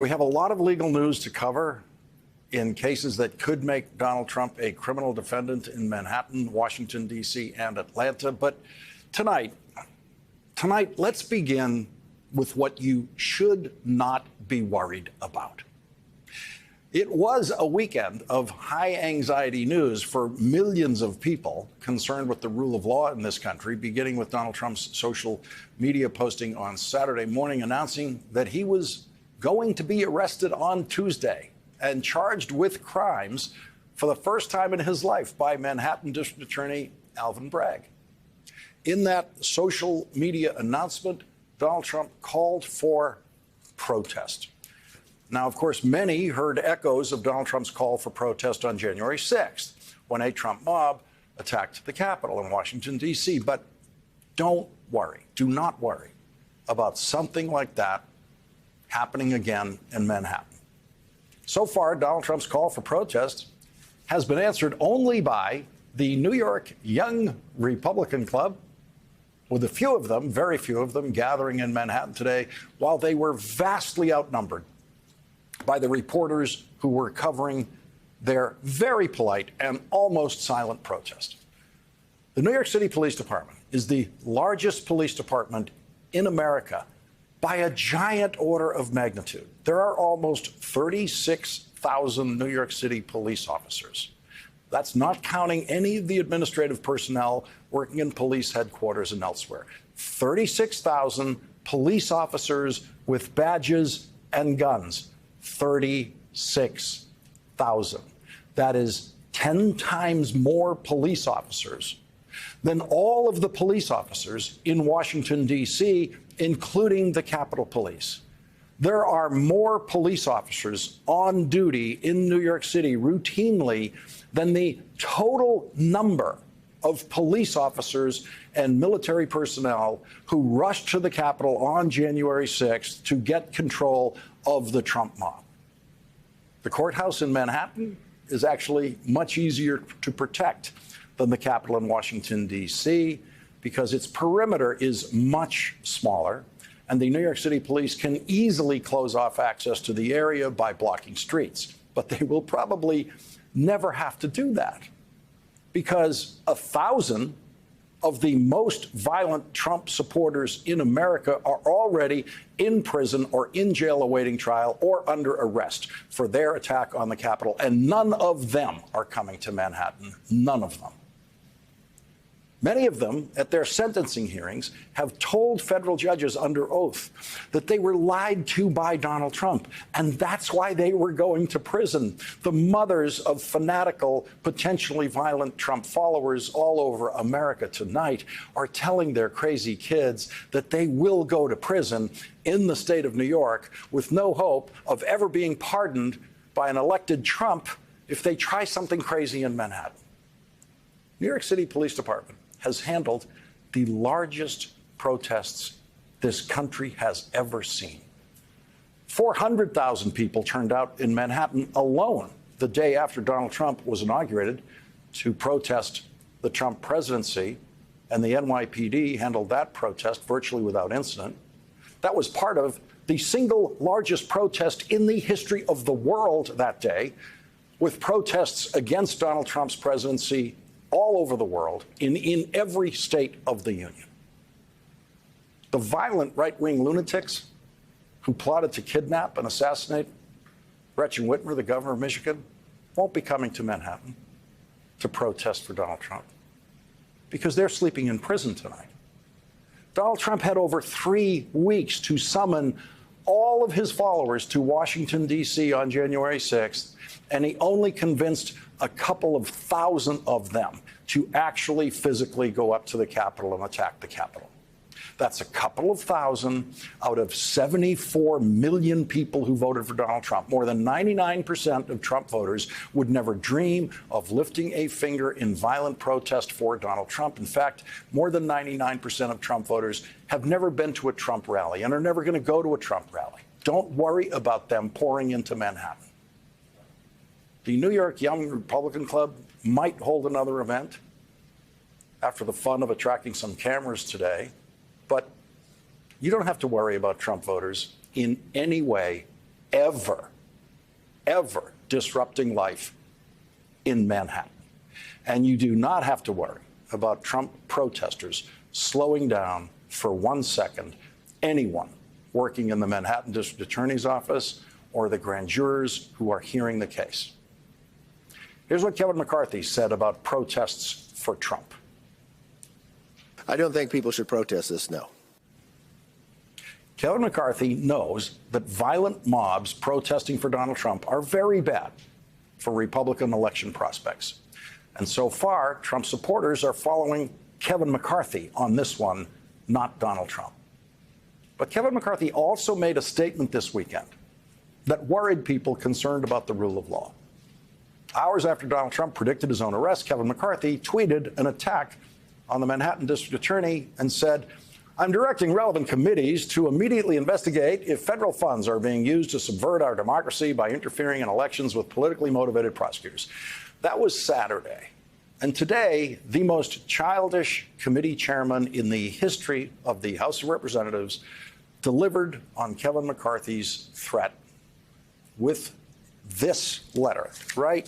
We have a lot of legal news to cover in cases that could make Donald Trump a criminal defendant in Manhattan, Washington, D.C., and Atlanta. But tonight, let's begin with what you should not be worried about. It was a weekend of high anxiety news for millions of people concerned with the rule of law in this country, beginning with Donald Trump's social media posting on Saturday morning announcing that he was going to be arrested on Tuesday and charged with crimes for the first time in his life by Manhattan District Attorney Alvin Bragg. In that social media announcement, Donald Trump called for protest. Now, of course, many heard echoes of Donald Trump's call for protest on January 6th, when a Trump mob attacked the Capitol in Washington, D.C. But don't worry, do not worry about something like that happening again in Manhattan. So far, Donald Trump's call for protest has been answered only by the New York Young Republican Club, with a few of them, very few of them, gathering in Manhattan today, while they were vastly outnumbered by the reporters who were covering their very polite and almost silent protest. The New York City Police Department is the largest police department in America by a giant order of magnitude. There are almost 36,000 New York City police officers. That's not counting any of the administrative personnel working in police headquarters and elsewhere. 36,000 police officers with badges and guns. 36,000. That is 10 times more police officers than all of the police officers in Washington, D.C., including the Capitol Police. There are more police officers on duty in New York City routinely than the total number of police officers and military personnel who rushed to the Capitol on January 6th to get control of the Trump mob. The courthouse in Manhattan is actually much easier to protect than the Capitol in Washington, D.C., because its perimeter is much smaller, and the New York City police can easily close off access to the area by blocking streets. But they will probably never have to do that, because 1,000 of the most violent Trump supporters in America are already in prison or in jail awaiting trial or under arrest for their attack on the Capitol. And none of them are coming to Manhattan. None of them. Many of them, at their sentencing hearings, have told federal judges under oath that they were lied to by Donald Trump, and that's why they were going to prison. The mothers of fanatical, potentially violent Trump followers all over America tonight are telling their crazy kids that they will go to prison in the state of New York with no hope of ever being pardoned by an elected Trump if they try something crazy in Manhattan. New York City Police Department has handled the largest protests this country has ever seen. 400,000 people turned out in Manhattan alone the day after Donald Trump was inaugurated to protest the Trump presidency, and the NYPD handled that protest virtually without incident. That was part of the single largest protest in the history of the world that day, with protests against Donald Trump's presidency all over the world, in every state of the union. The violent right-wing lunatics who plotted to kidnap and assassinate Gretchen Whitmer, the governor of Michigan, won't be coming to Manhattan to protest for Donald Trump, because they're sleeping in prison tonight. Donald Trump had over 3 weeks to summon all of his followers to Washington, D.C. on January 6th, and he only convinced a couple of thousand of them to actually physically go up to the Capitol and attack the Capitol. That's a couple of thousand out of 74 million people who voted for Donald Trump. More than 99% of Trump voters would never dream of lifting a finger in violent protest for Donald Trump. In fact, more than 99% of Trump voters have never been to a Trump rally and are never going to go to a Trump rally. Don't worry about them pouring into Manhattan. The New York Young Republican Club might hold another event after the fun of attracting some cameras today, but you don't have to worry about Trump voters in any way ever disrupting life in Manhattan. And you do not have to worry about Trump protesters slowing down for 1 second anyone working in the Manhattan District Attorney's Office or the grand jurors who are hearing the case. Here's what Kevin McCarthy said about protests for Trump. I don't think people should protest this, no. Kevin McCarthy knows that violent mobs protesting for Donald Trump are very bad for Republican election prospects. And so far, Trump supporters are following Kevin McCarthy on this one, not Donald Trump. But Kevin McCarthy also made a statement this weekend that worried people concerned about the rule of law. Hours after Donald Trump predicted his own arrest, Kevin McCarthy tweeted an attack on the Manhattan District Attorney and said, "I'm directing relevant committees to immediately investigate if federal funds are being used to subvert our democracy by interfering in elections with politically motivated prosecutors." That was Saturday. And today, the most childish committee chairman in the history of the House of Representatives delivered on Kevin McCarthy's threat with this letter, right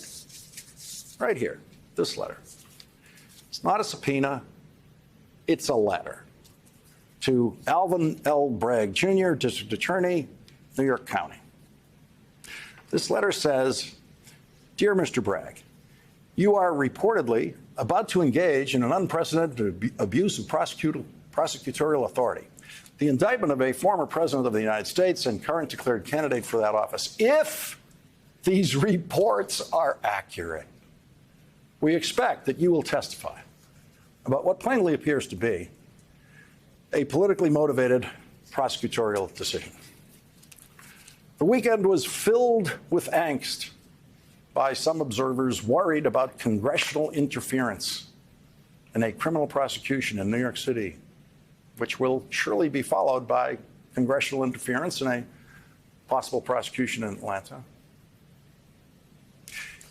here, this letter. It's not a subpoena, it's a letter to Alvin L. Bragg, Jr., District Attorney, New York County. This letter says, "Dear Mr. Bragg, you are reportedly about to engage in an unprecedented abuse of prosecutorial authority. The indictment of a former president of the United States and current declared candidate for that office. If these reports are accurate, we expect that you will testify about what plainly appears to be a politically motivated prosecutorial decision." The weekend was filled with angst by some observers worried about congressional interference in a criminal prosecution in New York City, which will surely be followed by congressional interference in a possible prosecution in Atlanta.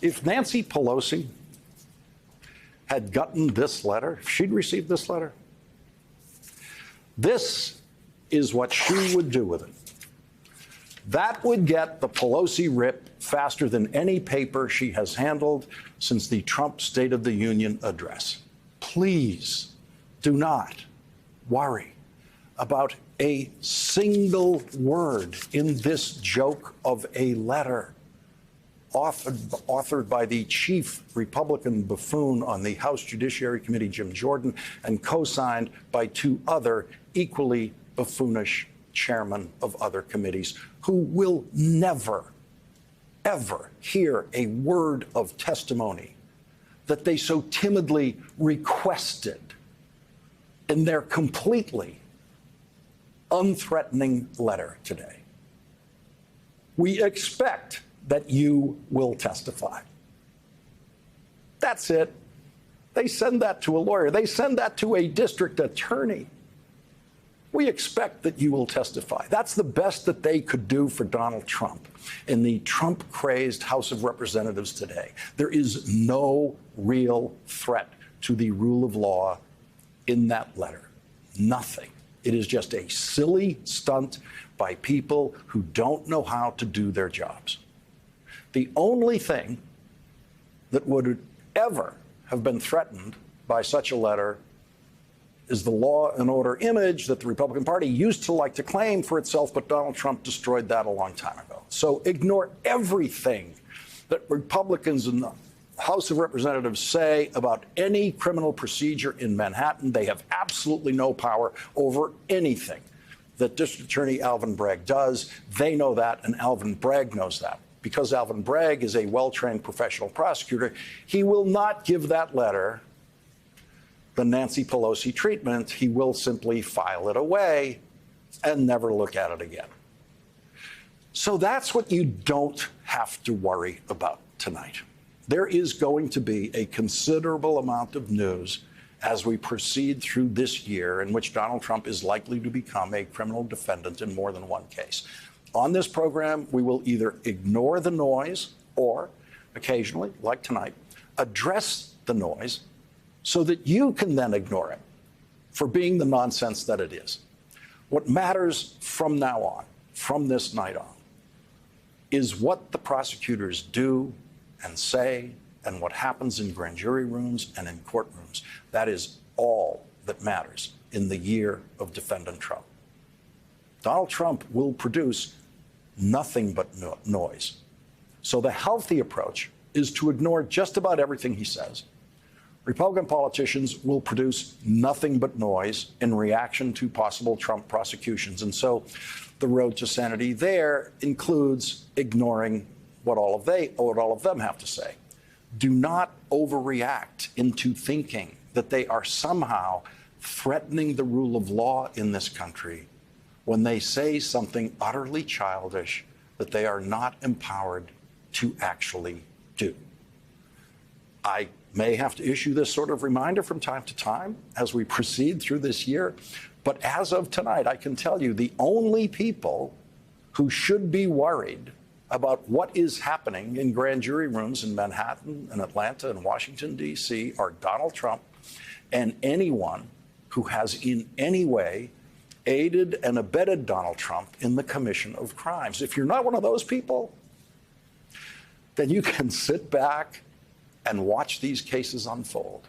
If Nancy Pelosi had gotten this letter, if she'd received this letter, this is what she would do with it. That would get the Pelosi rip faster than any paper she has handled since the Trump State of the Union address. Please do not worry about a single word in this joke of a letter authored by the chief Republican buffoon on the House Judiciary Committee, Jim Jordan, and co-signed by two other equally buffoonish chairmen of other committees who will never, ever hear a word of testimony that they so timidly requested in their completely unthreatening letter today. We expect that you will testify. That's it. They send that to a lawyer. They send that to a district attorney. We expect that you will testify. That's the best that they could do for Donald Trump in the Trump-crazed House of Representatives today. There is no real threat to the rule of law in that letter. Nothing. It is just a silly stunt by people who don't know how to do their jobs. The only thing that would ever have been threatened by such a letter is the law and order image that the Republican Party used to like to claim for itself, but Donald Trump destroyed that a long time ago. So ignore everything that Republicans in the House of Representatives say about any criminal procedure in Manhattan. They have absolutely no power over anything that District Attorney Alvin Bragg does. They know that, and Alvin Bragg knows that. Because Alvin Bragg is a well-trained professional prosecutor, he will not give that letter the Nancy Pelosi treatment. He will simply file it away and never look at it again. So that's what you don't have to worry about tonight. There is going to be a considerable amount of news as we proceed through this year in which Donald Trump is likely to become a criminal defendant in more than one case. On this program, we will either ignore the noise or occasionally, like tonight, address the noise so that you can then ignore it for being the nonsense that it is. What matters from now on, from this night on, is what the prosecutors do and say and what happens in grand jury rooms and in courtrooms. That is all that matters in the year of Defendant Trump. Donald Trump will produce nothing but noise. So the healthy approach is to ignore just about everything he says. Republican politicians will produce nothing but noise in reaction to possible Trump prosecutions. And so the road to sanity there includes ignoring what all of them have to say. Do not overreact into thinking that they are somehow threatening the rule of law in this country when they say something utterly childish that they are not empowered to actually do. I may have to issue this sort of reminder from time to time as we proceed through this year, but as of tonight, I can tell you the only people who should be worried about what is happening in grand jury rooms in Manhattan and Atlanta and Washington, D.C. are Donald Trump and anyone who has in any way aided and abetted Donald Trump in the commission of crimes. If you're not one of those people, then you can sit back and watch these cases unfold.